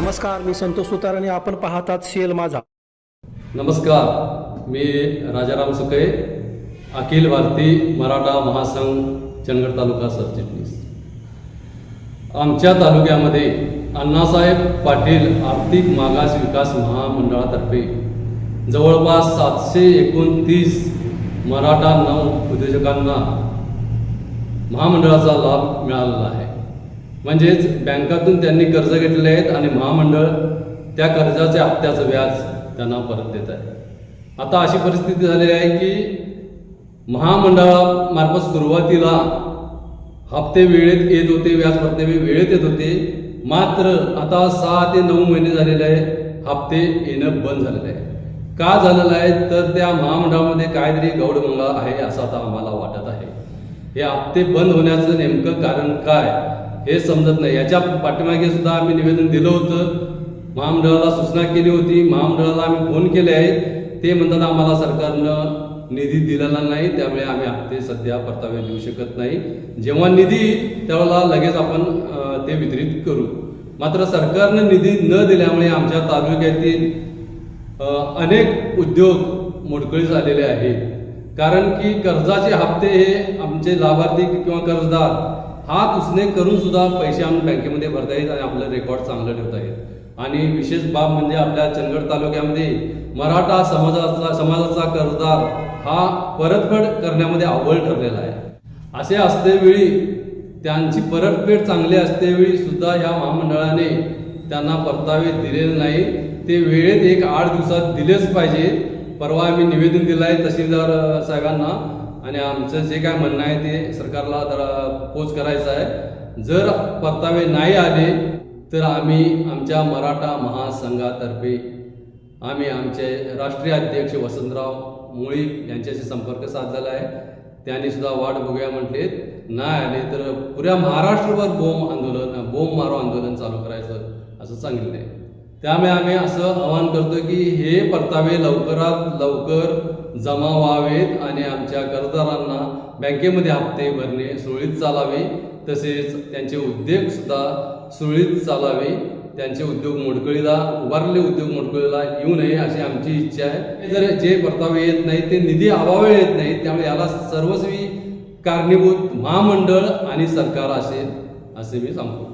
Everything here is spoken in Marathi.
नमस्कार, मी संतोष सुतार आणि आपण पाहतात शेल माझा. नमस्कार, मी राजाराम सुके, अखिल भारतीय मराठा महासंघ चंदगड तालुका सरचिटणीस. आमच्या तालुक्यामध्ये अण्णासाहेब पाटील आर्थिक मागास विकास महामंडळातर्फे जवळपास 729 मराठा उद्योजकांना महामंडळाचा लाभ मिळालेला आहे. म्हणजेच बँकातून त्यांनी कर्ज घेतलेले आहेत आणि महामंडळ त्या कर्जाच्या हप्त्याचं व्याज त्यांना परत देत आहे. आता अशी परिस्थिती झालेली आहे की महामंडळामार्फत सुरुवातीला हप्ते वेळेत येत होते, व्याज भरते वेळेत येत होते. मात्र आता 6 ते 9 महिने झालेले आहे, हप्ते येणं बंद झालेलं आहे. का झालेलं आहे तर त्या महामंडळामध्ये काहीतरी गौडमंगळ आहे असं आता आम्हाला वाटत आहे. हे हप्ते बंद होण्याचं नेमकं कारण काय हे समजत नाही. याच्या पाठीमागे सुद्धा आम्ही निवेदन दिलं होतं, महामंडळाला सूचना केली होती, महामंडळाला आम्ही फोन केले आहेत. ते म्हणतात आम्हाला सरकारनं निधी दिलेला नाही, त्यामुळे आम्ही हप्ते सध्या परतावे देऊ शकत नाही. जेव्हा निधी त्यावेळेला लगेच आपण ते वितरित करू. मात्र सरकारनं निधी न दिल्यामुळे आमच्या तालुक्यातील अनेक उद्योग मोडकळीस आलेले आहेत. कारण की कर्जाचे हप्ते हे आमचे लाभार्थी किंवा कर्जदार हात उसने करून सुद्धा पैसे आणून बँकेमध्ये भरता येत आणि आपलं रेकॉर्ड चांगलं ठेवता येत. आणि विशेष बाब म्हणजे आपल्या चंदगड तालुक्यामध्ये मराठा समाजाचा कर्जदार हा परतफेड करण्यामध्ये अव्वल ठरलेला आहे. असे असतेवेळी त्यांची परतफेड चांगली असतेवेळी सुद्धा या महामंडळाने त्यांना परतावे दिलेले नाही. ते वेळेत 8 दिवसात दिलेच पाहिजे. परवा आम्ही निवेदन दिलं आहे तहसीलदार साहेबांना आणि आमचं जे काय म्हणणं आहे ते सरकारला पोच करायचं आहे. जर परतावे नाही आले तर आम्ही आमच्या मराठा महासंघातर्फे आम्ही आमचे राष्ट्रीय अध्यक्ष वसंतराव मुळीक यांच्याशी संपर्क साधलेला आहे. त्यांनी सुद्धा वाट बघूया म्हटले. नाही आले तर पुऱ्या महाराष्ट्रभर बोंब मारो आंदोलन चालू करायचं असं सांगितलं आहे. त्यामुळे आम्ही असं आवाहन करतो की हे परतावे लवकरात लवकर जमा व्हावेत आणि आमच्या कर्जदारांना बँकेमध्ये हप्ते भरणे सुरळीत चालावे, तसेच त्यांचे उद्योग सुद्धा सुरळीत चालावे. त्यांचे उद्योग मोडकळीला उभारलेले उद्योग मोडकळीला येऊ नये अशी आमची इच्छा आहे. जर जे परतावे येत नाही ते निधी अभावी येत नाही, त्यामुळे याला सर्वस्वी कारणीभूत महामंडळ आणि सरकार असेल असे मी सांगतो.